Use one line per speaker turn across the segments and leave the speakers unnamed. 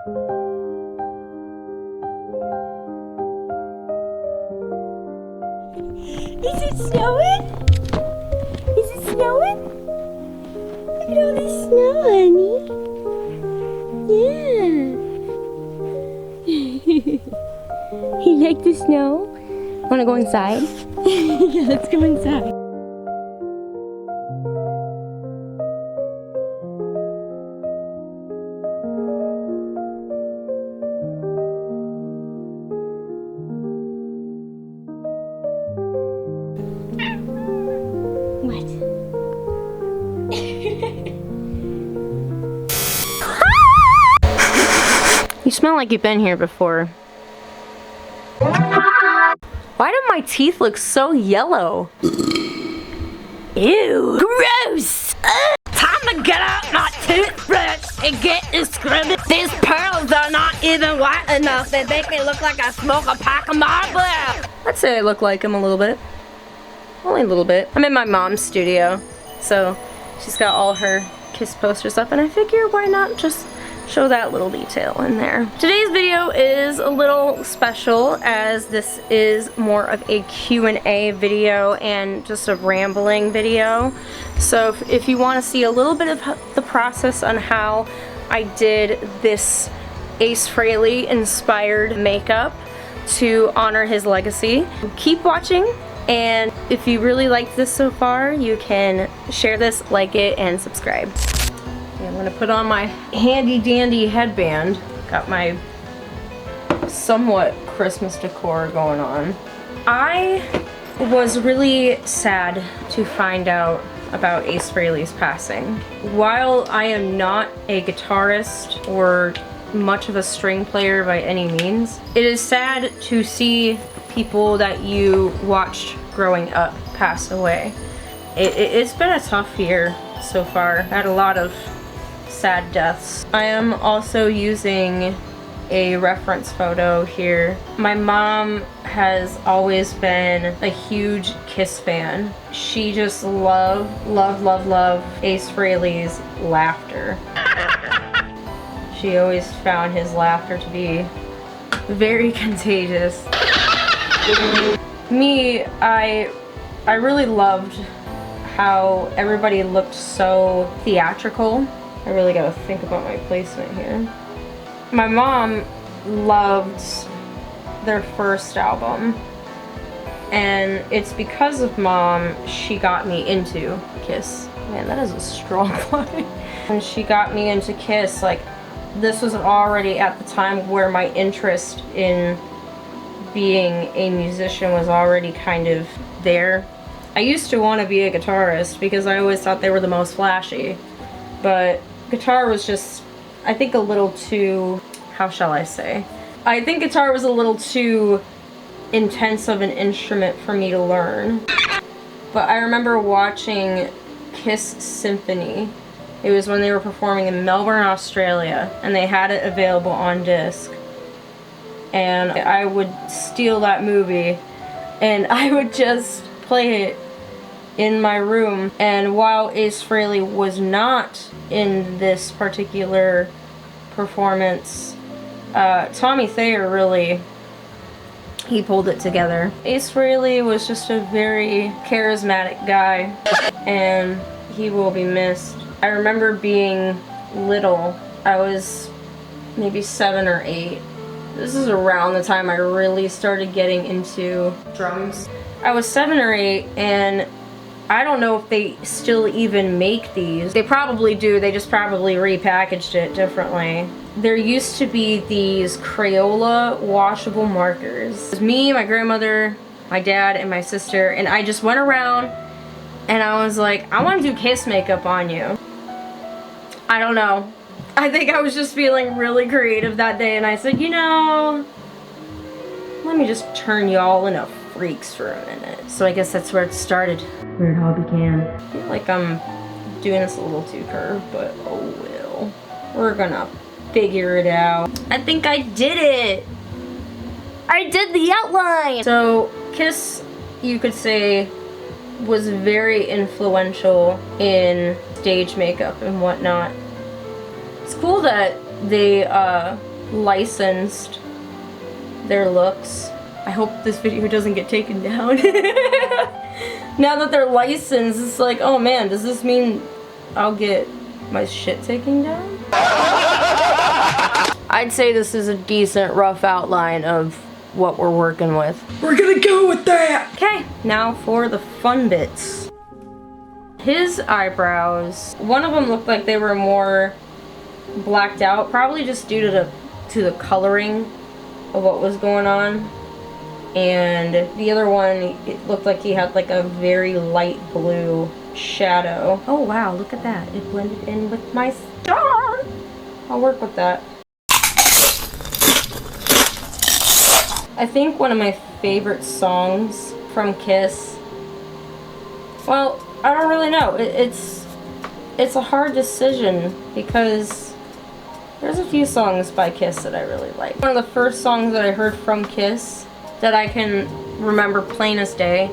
Is it snowing? Is it snowing? Look at all this snow, honey. Yeah. You like the snow? Wanna go inside? Yeah, let's go inside. What? You smell like you've been here before. Why do my teeth look so yellow? Ew. Gross! Time to get out my toothbrush and get this scrubbing. These pearls are not even white enough. They make me look like I smoke a pack of Marlboro. I'd say I look like him a little bit. Only a little bit. I'm in my mom's studio, so she's got all her Kiss posters up, and I figure why not just show that little detail in there. Today's video is a little special as this is more of a Q&A video and just a rambling video. So if you want to see a little bit of the process on how I did this Ace Frehley inspired makeup to honor his legacy, keep watching. And if you really liked this so far, you can share this, like it, and subscribe. Okay, I'm gonna put on my handy dandy headband. Got my somewhat Christmas decor going on. I was really sad to find out about Ace Frehley's passing. While I am not a guitarist or much of a string player by any means, it is sad to see people that you watched growing up pass away. It's been a tough year so far. I had a lot of sad deaths. I am also using a reference photo here. My mom has always been a huge Kiss fan. She just loved Ace Frehley's laughter. She always found his laughter to be very contagious. Me, I really loved how everybody looked so theatrical. I really gotta think about my placement here. My mom loved their first album, and it's because of Mom she got me into Kiss. Man, that is a strong line. When she got me into Kiss, like, this was already at the time where my interest in being a musician was already kind of there. I used to want to be a guitarist because I always thought they were the most flashy, but guitar was just, I think, a little too, how shall I say? I think guitar was a little too intense of an instrument for me to learn. But I remember watching Kiss Symphony. It was when they were performing in Melbourne, Australia, and they had it available on disc. And I would steal that movie and I would just play it in my room. And while Ace Frehley was not in this particular performance, Tommy Thayer really, he pulled it together. Ace Frehley was just a very charismatic guy, and he will be missed. I remember being little. I was maybe 7 or 8. This is around the time I really started getting into drums. I was 7 or 8, and I don't know if they still even make these. They probably do, they just probably repackaged it differently. There used to be these Crayola washable markers. It was me, my grandmother, my dad, and my sister, and I just went around and I was like, I want to do Kiss makeup on you. I don't know. I think I was just feeling really creative that day, and I said, you know, let me just turn y'all into freaks for a minute. So I guess that's where it started. Where it all began. I feel like I'm doing this a little too curved, but oh well. We're gonna figure it out. I think I did it! I did the outline! So Kiss, you could say, was very influential in stage makeup and whatnot. It's cool that they licensed their looks. I hope this video doesn't get taken down. Now that they're licensed, it's like, oh man, does this mean I'll get my shit taken down? I'd say this is a decent rough outline of what we're working with. We're gonna go with that! Okay, now for the fun bits. His eyebrows, one of them looked like they were more blacked out, probably just due to the coloring of what was going on. And the other one, it looked like he had like a very light blue shadow. Oh wow, look at that. It blended in with my star. I'll work with that. I think one of my favorite songs from Kiss, well, I don't really know. It's a hard decision because there's a few songs by Kiss that I really like. One of the first songs that I heard from Kiss that I can remember plain as day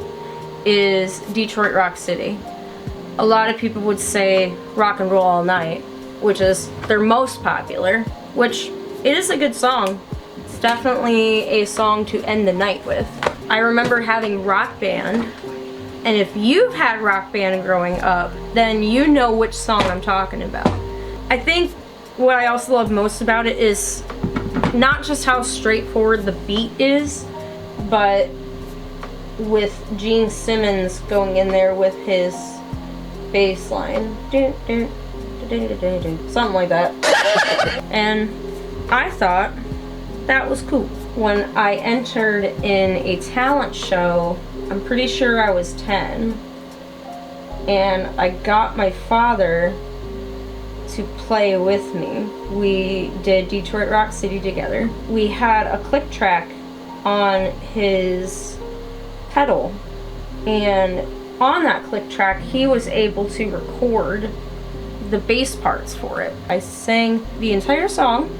is Detroit Rock City. A lot of people would say Rock and Roll All Night, which is their most popular, which it is a good song. It's definitely a song to end the night with. I remember having Rock Band, and if you've had Rock Band growing up, then you know which song I'm talking about. I think what I also love most about it is not just how straightforward the beat is, but with Gene Simmons going in there with his bass line. Something like that. And I thought that was cool. When I entered in a talent show, I'm pretty sure I was 10, and I got my father to play with me. We did Detroit Rock City together. We had a click track on his pedal, and on that click track he was able to record the bass parts for it. I sang the entire song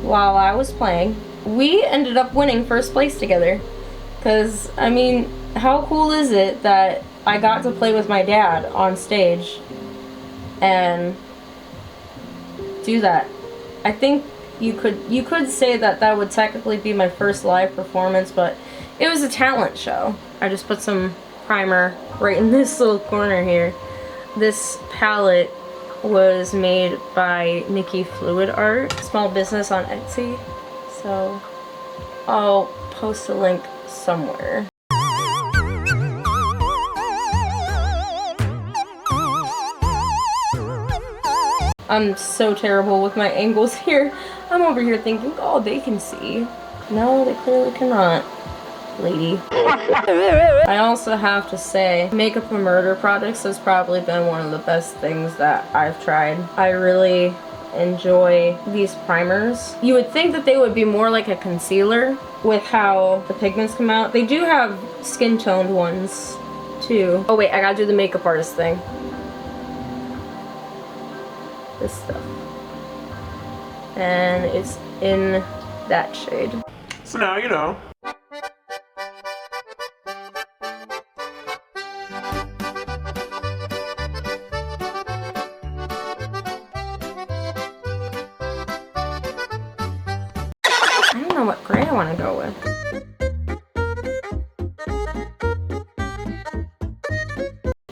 while I was playing. We ended up winning first place together, because I mean, how cool is it that I got to play with my dad on stage and do that? I think you could say that that would technically be my first live performance, but it was a talent show. I just put some primer right in this little corner here. This palette was made by Nikki Fluid Art, small business on Etsy, so I'll post a link somewhere. I'm so terrible with my angles here. I'm over here thinking, oh, they can see. No, they clearly cannot, lady. I also have to say, Makeup and Murder products has probably been one of the best things that I've tried. I really enjoy these primers. You would think that they would be more like a concealer with how the pigments come out. They do have skin toned ones too. Oh wait, I gotta do the makeup artist thing. This stuff. And it's in that shade.
So now you know.
I don't know what gray I want to go with.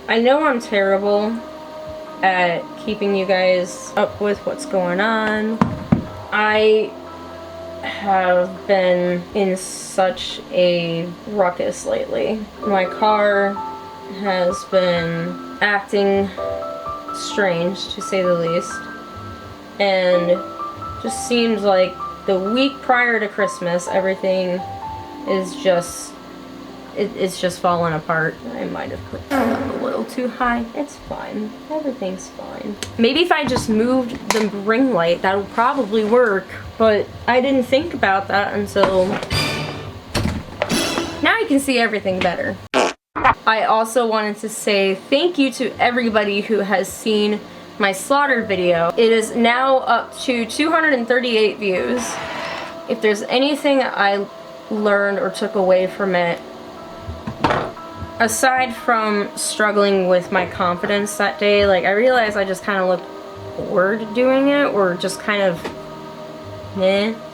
I know I'm terrible at keeping you guys up with what's going on. I have been in such a ruckus lately. My car has been acting strange, to say the least, and just seems like the week prior to Christmas everything is just it's just falling apart. I might have put that up a little too high. It's fine. Everything's fine. Maybe if I just moved the ring light, that would probably work, but I didn't think about that until now. You can see everything better. I also wanted to say thank you to everybody who has seen my slaughter video. It is now up to 238 views. If there's anything I learned or took away from it, aside from struggling with my confidence that day, like I realized I just kind of looked bored doing it, or just kind of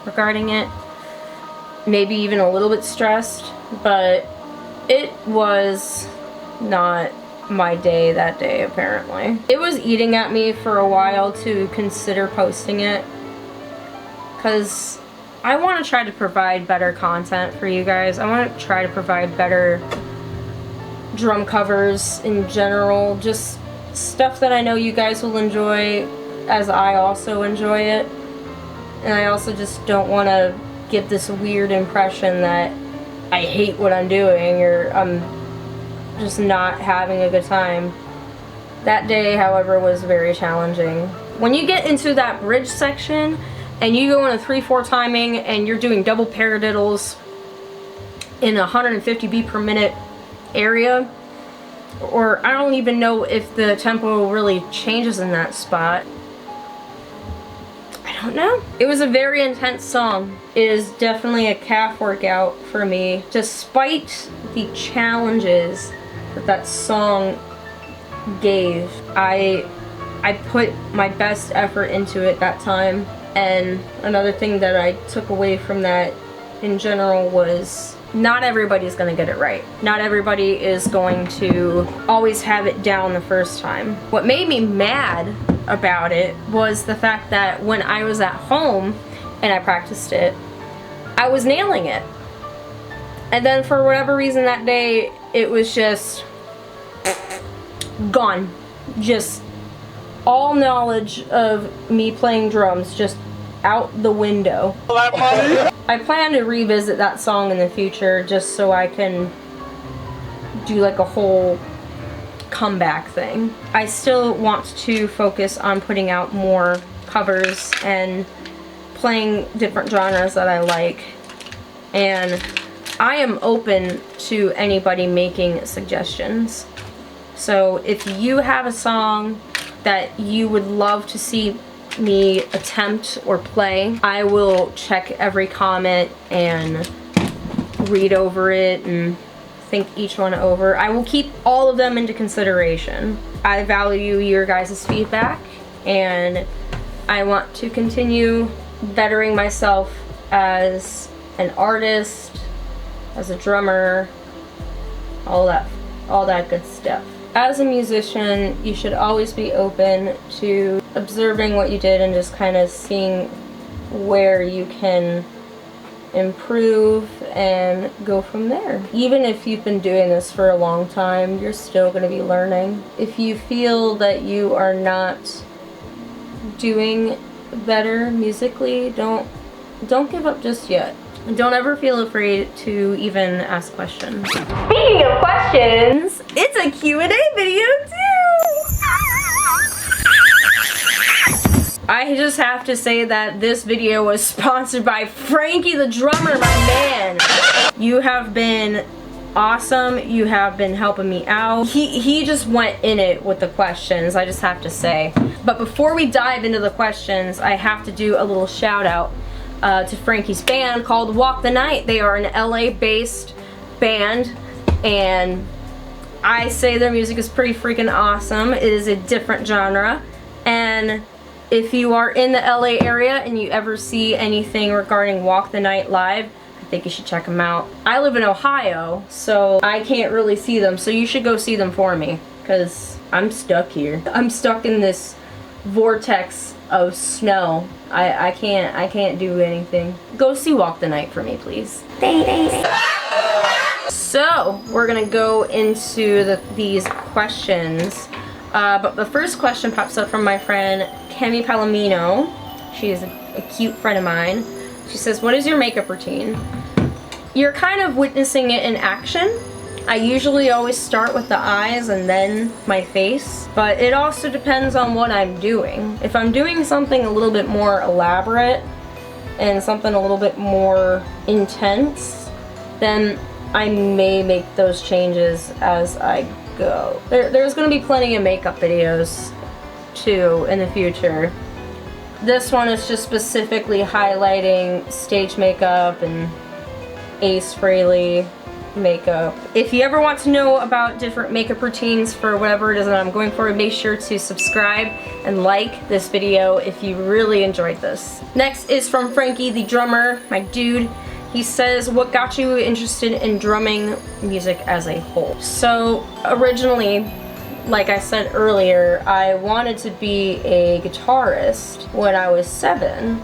regarding it. Maybe even a little bit stressed, but it was not my day that day, apparently. It was eating at me for a while to consider posting it, because I want to try to provide better content for you guys. I want to try to provide better drum covers in general, just stuff that I know you guys will enjoy, as I also enjoy it. And I also just don't want to give this weird impression that I hate what I'm doing, or I'm just not having a good time. That day, however, was very challenging. When you get into that bridge section and you go in a 3/4 timing and you're doing double paradiddles in a 150 beat per minute area, or I don't even know if the tempo really changes in that spot. I don't know. It was a very intense song. It is definitely a calf workout for me. Despite the challenges that that song gave, I put my best effort into it that time. And another thing that I took away from that in general was not everybody's gonna get it right. Not everybody is going to always have it down the first time. What made me mad about it was the fact that when I was at home and I practiced it, I was nailing it. And then for whatever reason that day, it was just gone. Just all knowledge of me playing drums just out the window. I plan to revisit that song in the future just so I can do like a whole comeback thing. I still want to focus on putting out more covers and playing different genres that I like, and I am open to anybody making suggestions. So if you have a song that you would love to see me attempt or play, I will check every comment and read over it and think each one over. I will keep all of them into consideration. I value your guys' feedback, and I want to continue bettering myself as an artist, as a drummer, all that good stuff. As a musician, you should always be open to observing what you did and just kind of seeing where you can improve and go from there. Even if you've been doing this for a long time, you're still going to be learning. If you feel that you are not doing better musically, don't give up just yet. Don't ever feel afraid to even ask questions. Speaking of questions, it's a Q&A video too! I just have to say that this video was sponsored by Frankie the drummer, my man. You have been awesome. You have been helping me out. He just went in it with the questions, I just have to say. But before we dive into the questions, I have to do a little shout out to Frankie's band called Walk the Night. They are an LA-based band, and I say their music is pretty freaking awesome. It is a different genre, and if you are in the LA area and you ever see anything regarding Walk the Night live, I think you should check them out. I live in Ohio, so I can't really see them, so you should go see them for me, because I'm stuck here. I'm stuck in this vortex of snow. I can't do anything. Go see Walk the Night for me, please. Thanks. So we're gonna go into these questions, but the first question pops up from my friend Kemi Palomino. She is a cute friend of mine. She says, "What is your makeup routine?" You're kind of witnessing it in action. I usually always start with the eyes and then my face, but it also depends on what I'm doing. If I'm doing something a little bit more elaborate and something a little bit more intense, then I may make those changes as I go. There's going to be plenty of makeup videos too in the future. This one is just specifically highlighting stage makeup and Ace Frehley makeup. If you ever want to know about different makeup routines for whatever it is that I'm going for, make sure to subscribe and like this video if you really enjoyed this. Next is from Frankie, the drummer, my dude. He says, what got you interested in drumming music as a whole? So originally, like I said earlier, I wanted to be a guitarist when I was 7.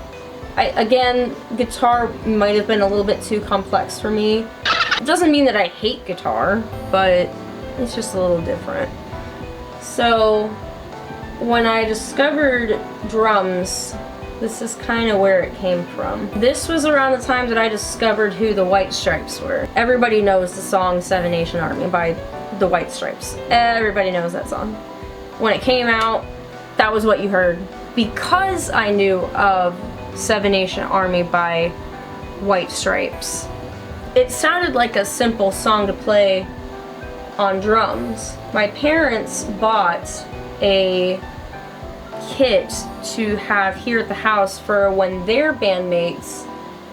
Again, guitar might have been a little bit too complex for me. It doesn't mean that I hate guitar, but it's just a little different. So when I discovered drums, this is kind of where it came from. This was around the time that I discovered who the White Stripes were. Everybody knows the song Seven Nation Army by the White Stripes. Everybody knows that song. When it came out, that was what you heard. Because I knew of Seven Nation Army by White Stripes, it sounded like a simple song to play on drums. My parents bought a kit to have here at the house for when their bandmates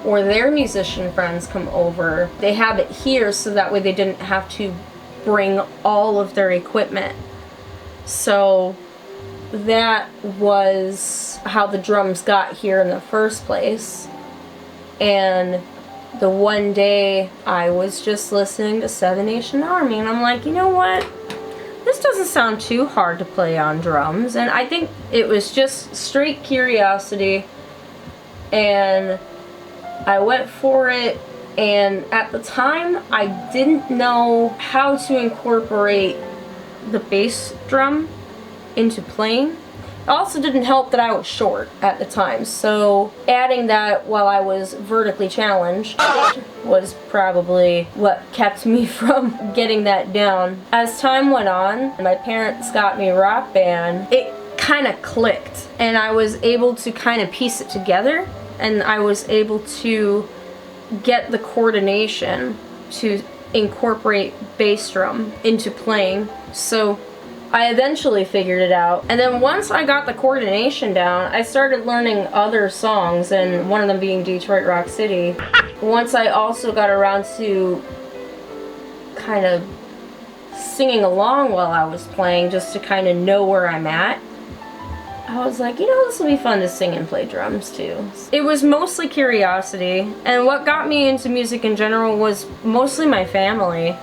or their musician friends come over. They have it here so that way they didn't have to bring all of their equipment. So that was how the drums got here in the first place. And the one day I was just listening to Seven Nation Army and I'm like, you know what? This doesn't sound too hard to play on drums. And I think it was just straight curiosity and I went for it. And at the time, I didn't know how to incorporate the bass drum into playing. It also didn't help that I was short at the time, so adding that while I was vertically challenged was probably what kept me from getting that down. As time went on, my parents got me Rock Band, it kind of clicked, and I was able to kind of piece it together, and I was able to get the coordination to incorporate bass drum into playing. So I eventually figured it out, and then once I got the coordination down, I started learning other songs, and one of them being Detroit Rock City. Once I also got around to kind of singing along while I was playing, just to kind of know where I'm at, I was like, you know, this will be fun to sing and play drums too. It was mostly curiosity, and what got me into music in general was mostly my family.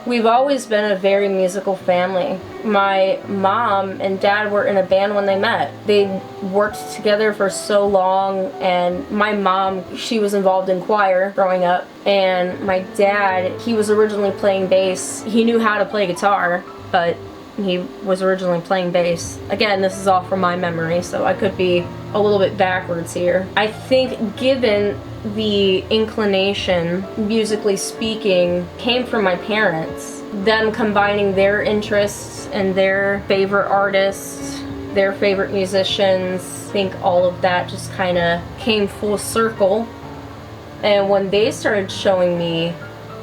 We've always been a very musical family. My mom and dad were in a band when they met. They worked together for so long, and my mom, she was involved in choir growing up, and my dad, he was originally playing bass. He knew how to play guitar, but he was originally playing bass. Again, this is all from my memory, so I could be a little bit backwards here. I think given the inclination, musically speaking, came from my parents. Them combining their interests and their favorite artists, their favorite musicians, I think all of that just kind of came full circle. And when they started showing me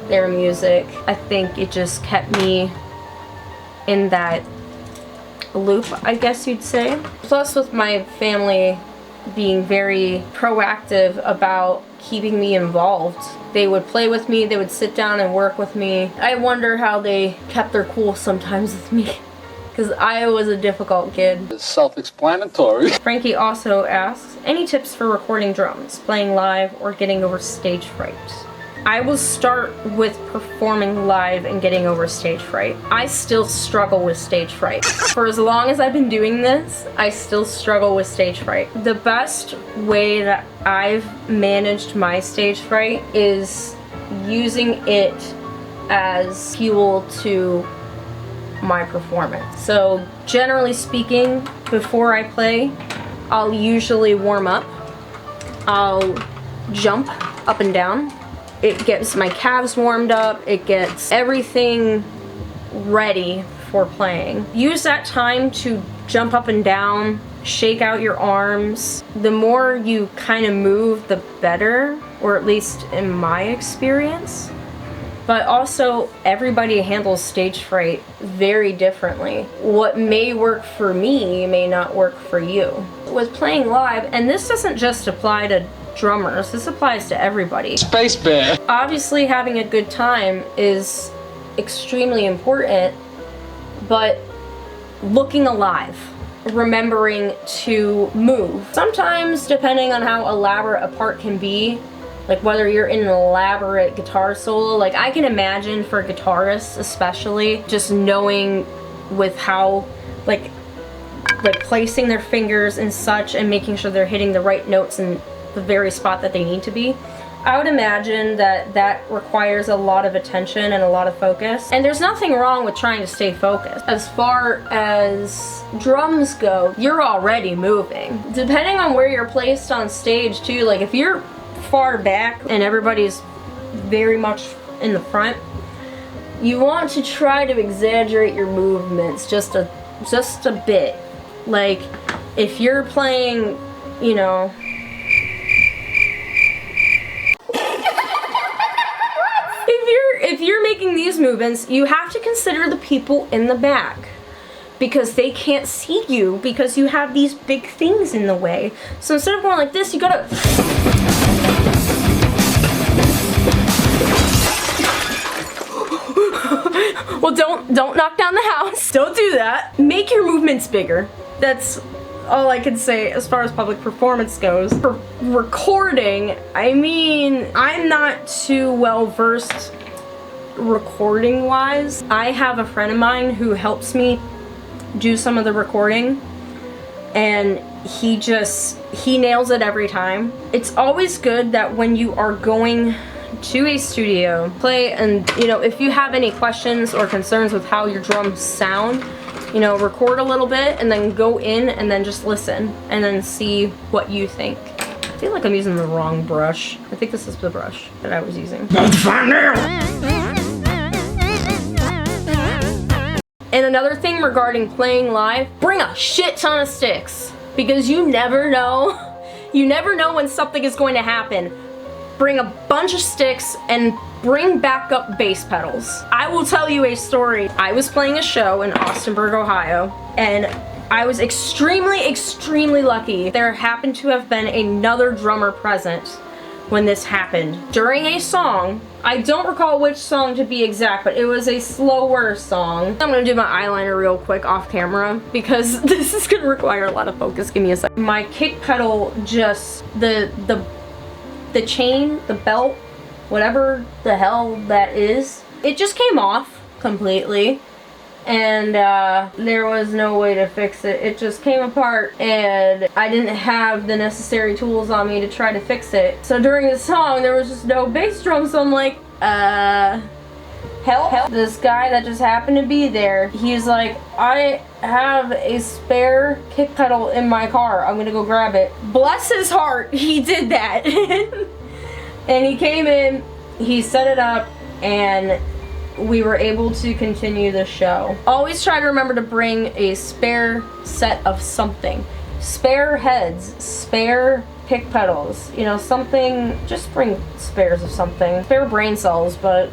their music, I think it just kept me in that loop, I guess you'd say. Plus with my family being very proactive about keeping me involved. They would play with me, they would sit down and work with me. I wonder how they kept their cool sometimes with me, because I was a difficult kid.
It's self-explanatory.
Frankie also asks, any tips for recording drums, playing live, or getting over stage fright? I will start with performing live and getting over stage fright. I still struggle with stage fright. For as long as I've been doing this, I still struggle with stage fright. The best way that I've managed my stage fright is using it as fuel to my performance. So generally speaking, before I play, I'll usually warm up. I'll jump up and down. It gets my calves warmed up, it gets everything ready for playing. Use that time to jump up and down, shake out your arms. The more you kind of move, the better, or at least in my experience. But also, everybody handles stage fright very differently. What may work for me may not work for you. With playing live, and this doesn't just apply to drummers. This applies to everybody.
Space Bear.
Obviously, having a good time is extremely important, but looking alive, remembering to move. Sometimes, depending on how elaborate a part can be, like whether you're in an elaborate guitar solo, like I can imagine for guitarists especially, just knowing with how, like placing their fingers and such and making sure they're hitting the right notes in the very spot that they need to be. I would imagine that that requires a lot of attention and a lot of focus. And there's nothing wrong with trying to stay focused. As far as drums go, you're already moving. Depending on where you're placed on stage too, like if you're far back and everybody's very much in the front, you want to try to exaggerate your movements just a bit. Like if you're playing, you know, if you're making these movements, you have to consider the people in the back, because they can't see you because you have these big things in the way. So instead of going like this, you gotta well, don't knock down the house. Don't do that. Make your movements bigger. That's all I can say as far as public performance goes. For recording, I mean, I'm not too well versed recording wise. I have a friend of mine who helps me do some of the recording, and he nails it every time. It's always good that when you are going to a studio, play, and you know, if you have any questions or concerns with how your drums sound, you know, record a little bit and then go in and then just listen and then see what you think. I feel like I'm using the wrong brush. I think this is the brush that I was using. And another thing regarding playing live, bring a shit ton of sticks, because you never know. You never know when something is going to happen. Bring a bunch of sticks and bring backup bass pedals. I will tell you a story. I was playing a show in Austinburg, Ohio, and I was extremely lucky. There happened to have been another drummer present when this happened. During a song, I don't recall which song to be exact, but it was a slower song. I'm gonna do my eyeliner real quick off camera because this is gonna require a lot of focus. Give me a sec. My kick pedal just, the chain, the belt, whatever the hell that is, it just came off completely. And there was no way to fix it. It just came apart, and I didn't have the necessary tools on me to try to fix it. So during the song, there was just no bass drum, so I'm like, help. This guy that just happened to be there, he's like, I have a spare kick pedal in my car. I'm gonna go grab it. Bless his heart, he did that. And he came in, he set it up, and we were able to continue the show. Always try to remember to bring a spare set of something. Spare heads, spare pick pedals, you know, something, just bring spares of something. Spare brain cells, but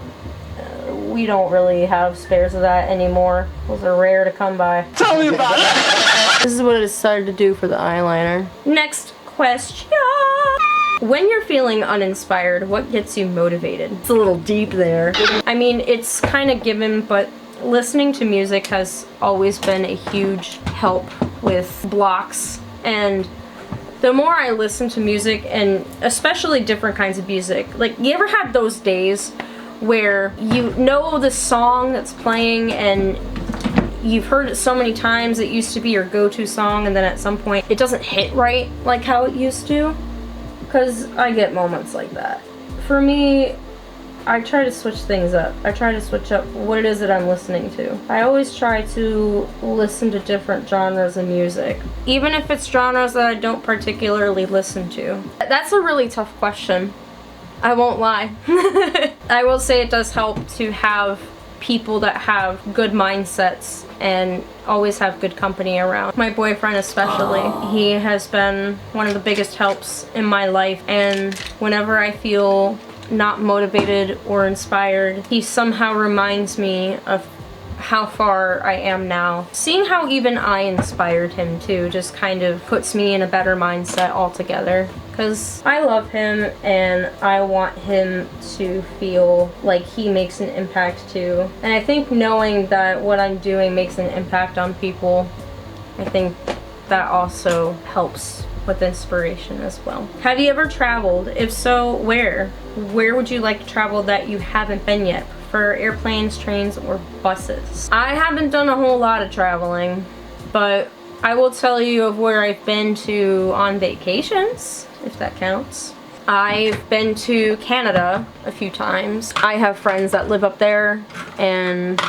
we don't really have spares of that anymore. Those are rare to come by.
Tell me about it!
This is what I decided to do for the eyeliner. Next question. When you're feeling uninspired, what gets you motivated? It's a little deep there. I mean, it's kind of given, but listening to music has always been a huge help with blocks. And the more I listen to music, and especially different kinds of music, like, you ever had those days where you know the song that's playing and you've heard it so many times, it used to be your go-to song, and then at some point it doesn't hit right like how it used to? Because I get moments like that. For me, I try to switch things up. I try to switch up what it is that I'm listening to. I always try to listen to different genres of music, even if it's genres that I don't particularly listen to. That's a really tough question. I won't lie. I will say it does help to have people that have good mindsets and always have good company around. My boyfriend especially, he has been one of the biggest helps in my life, and whenever I feel not motivated or inspired, he somehow reminds me of how far I am now. Seeing how even I inspired him too just kind of puts me in a better mindset altogether. because I love him and I want him to feel like he makes an impact too. And I think knowing that what I'm doing makes an impact on people, I think that also helps with inspiration as well. Have you ever traveled? If so, where? Where would you like to travel that you haven't been yet? For airplanes, trains, or buses? I haven't done a whole lot of traveling, but I will tell you of where I've been to on vacations, if that counts. I've been to Canada a few times. I have friends that live up there, and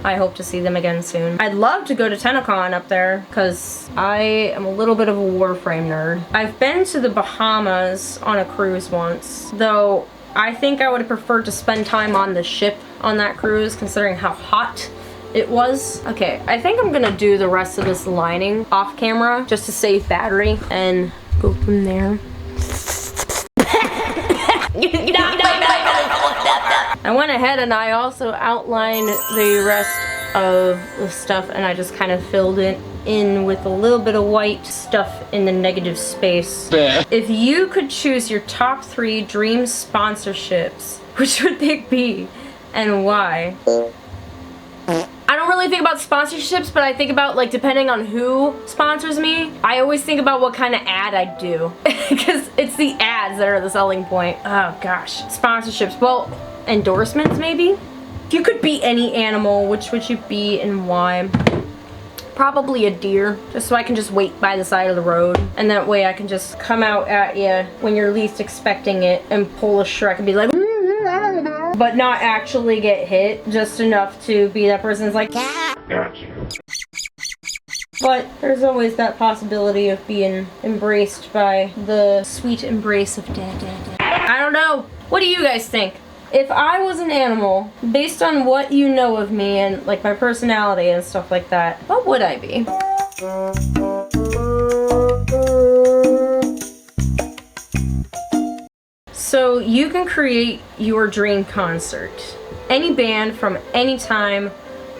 I hope to see them again soon. I'd love to go to TennoCon up there, because I am a little bit of a Warframe nerd. I've been to the Bahamas on a cruise once, though I think I would have preferred to spend time on the ship on that cruise, considering how hot it was. Okay, I think I'm gonna do the rest of this lining off camera just to save battery and go from there. I went ahead and I also outlined the rest of the stuff, and I just kind of filled it in with a little bit of white stuff in the negative space. If you could choose your top 3 dream sponsorships, which would they be and why? I don't really think about sponsorships, but I think about, like, depending on who sponsors me, I always think about what kind of ad I do. Because it's the ads that are the selling point. Oh gosh. Sponsorships. Well, endorsements maybe? If you could be any animal, which would you be and why? Probably a deer, just so I can just wait by the side of the road. And that way I can just come out at you when you're least expecting it and pull a Shrek and be like, but not actually get hit, just enough to be that person's like, got you. But there's always that possibility of being embraced by the sweet embrace of dad. I don't know. What do you guys think? If I was an animal, based on what you know of me and like my personality and stuff like that, what would I be? So you can create your dream concert. Any band from any time,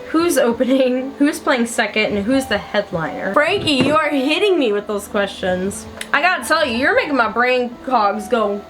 who's opening, who's playing second, and who's the headliner. Frankie, you are hitting me with those questions. I gotta tell you, you're making my brain cogs go.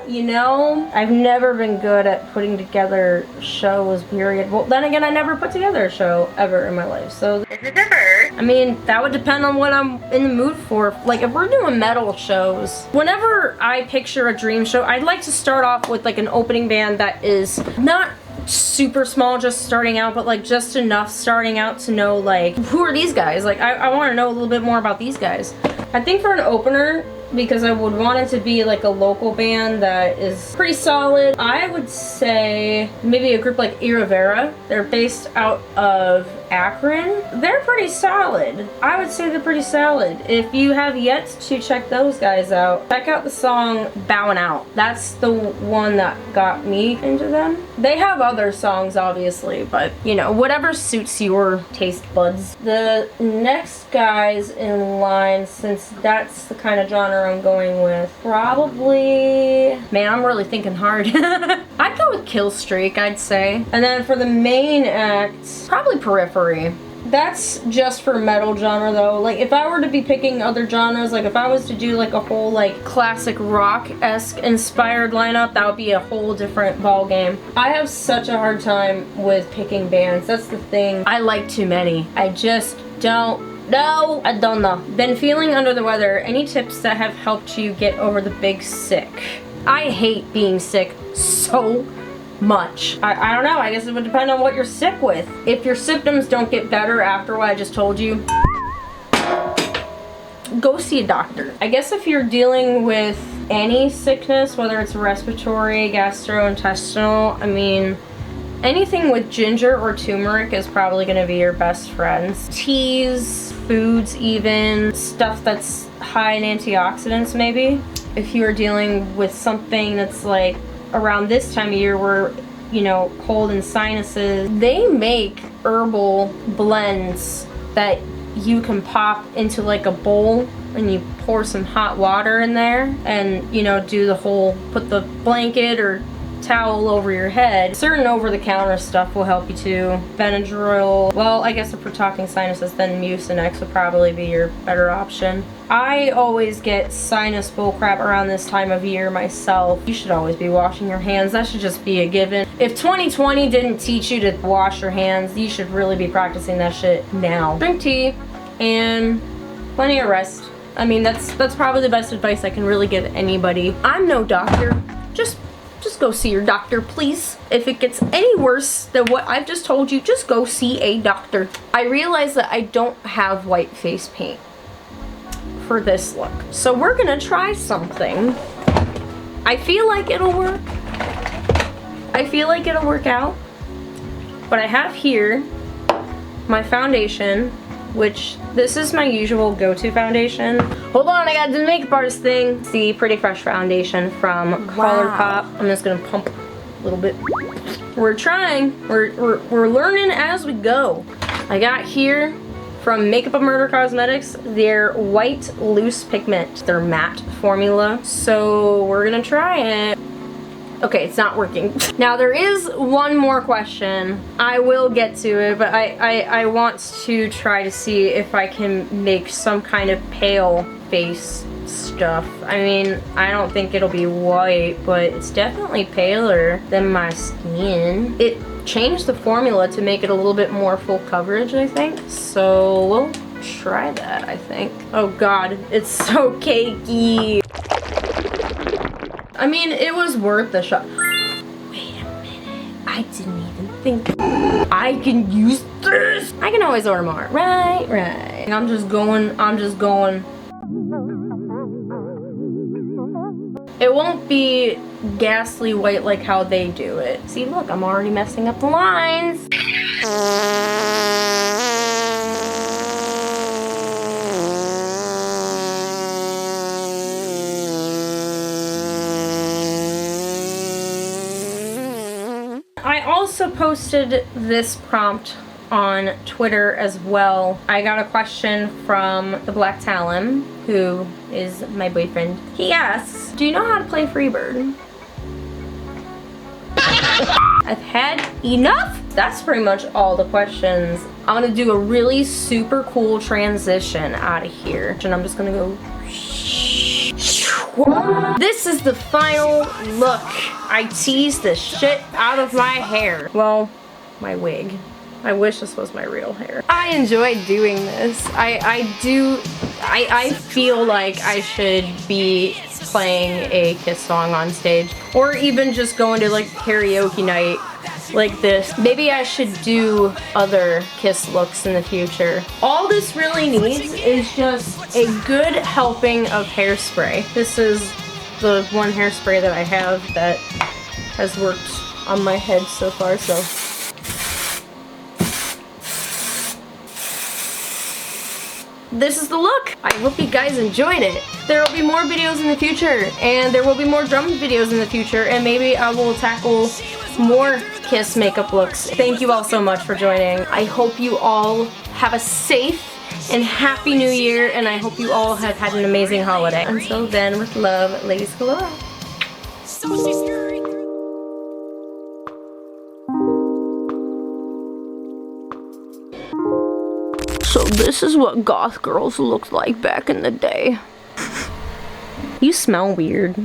You know, I've never been good at putting together shows, period. Well, then again, I never put together a show ever in my life, so. I mean, that would depend on what I'm in the mood for. Like, if we're doing metal shows, whenever I picture a dream show, I'd like to start off with like an opening band that is not super small, just starting out, but like just enough starting out to know like, who are these guys? Like, I want to know a little bit more about these guys. I think for an opener, because I would want it to be like a local band that is pretty solid, I would say maybe a group like Iravera. They're based out of Akron. They're pretty solid. I would say they're pretty solid. If you have yet to check those guys out, check out the song Bowing Out. That's the one that got me into them. They have other songs obviously, but you know, whatever suits your taste buds. The next guys in line, since that's the kind of genre I'm going with, probably, man, I'm really thinking hard. I'd go with Killstreak, I'd say. And then for the main act, probably Periphery. That's just for metal genre though. Like, if I were to be picking other genres, like if I was to do like a whole like classic rock-esque inspired lineup, that would be a whole different ball game. I have such a hard time with picking bands. That's the thing. I like too many. I just don't. No, I don't know. Been feeling under the weather. Any tips that have helped you get over the big sick? I hate being sick so much. I don't know. I guess it would depend on what you're sick with. If your symptoms don't get better after what I just told you, go see a doctor. I guess if you're dealing with any sickness, whether it's respiratory, gastrointestinal, I mean, anything with ginger or turmeric is probably going to be your best friends. Teas, foods even, stuff that's high in antioxidants maybe. If you're dealing with something that's like around this time of year where, you know, cold and sinuses, they make herbal blends that you can pop into like a bowl and you pour some hot water in there and, you know, do the whole, put the blanket or towel over your head. Certain over-the-counter stuff will help you too. Benadryl. Well, I guess if we're talking sinuses, then Mucinex would probably be your better option. I always get sinus bullcrap around this time of year myself. You should always be washing your hands. That should just be a given. If 2020 didn't teach you to wash your hands, you should really be practicing that shit now. Drink tea and plenty of rest. I mean, that's probably the best advice I can really give anybody. I'm no doctor. Just go see your doctor, please. If it gets any worse than what I've just told you, just go see a doctor. I realize that I don't have white face paint for this look, so we're gonna try something. I feel like it'll work. I feel like it'll work out. But I have here my foundation, which this is my usual go-to foundation. Hold on, I gotta do the makeup artist thing. It's the Pretty Fresh foundation from ColourPop. I'm just gonna pump a little bit. We're trying. We're learning as we go. I got here from Makeup of Murder Cosmetics their white loose pigment, their matte formula. So we're gonna try it. Okay, it's not working. Now there is one more question. I will get to it, but I want to try to see if I can make some kind of pale face stuff. I mean, I don't think it'll be white, but it's definitely paler than my skin. It changed the formula to make it a little bit more full coverage, I think. So we'll try that, I think. Oh God, it's so cakey. I mean, it was worth the shot. Wait a minute. I didn't even think I can use this. I can always order more. Right. I'm just going. It won't be ghastly white like how they do it. See, look, I'm already messing up the lines. I also posted this prompt on Twitter as well. I got a question from the Black Talon, who is my boyfriend. He asks, do you know how to play Freebird? I've had enough. That's pretty much all the questions. I'm gonna do a really super cool transition out of here. And I'm just gonna go. This is the final look. I teased the shit out of my hair. Well, my wig. I wish this was my real hair. I enjoy doing this. I feel like I should be playing a Kiss song on stage, or even just going to like karaoke night like this. Maybe I should do other Kiss looks in the future. All this really needs is just a good helping of hairspray. This is the one hairspray that I have that has worked on my head so far, so. This is the look. I hope you guys enjoyed it. There will be more videos in the future, and there will be more drum videos in the future, and maybe I will tackle more Kiss makeup looks. Thank you all so much for joining. I hope you all have a safe and happy new year, and I hope you all have had an amazing holiday. Until then, with love, Lady Skelora. So this is what goth girls looked like back in the day. You smell weird.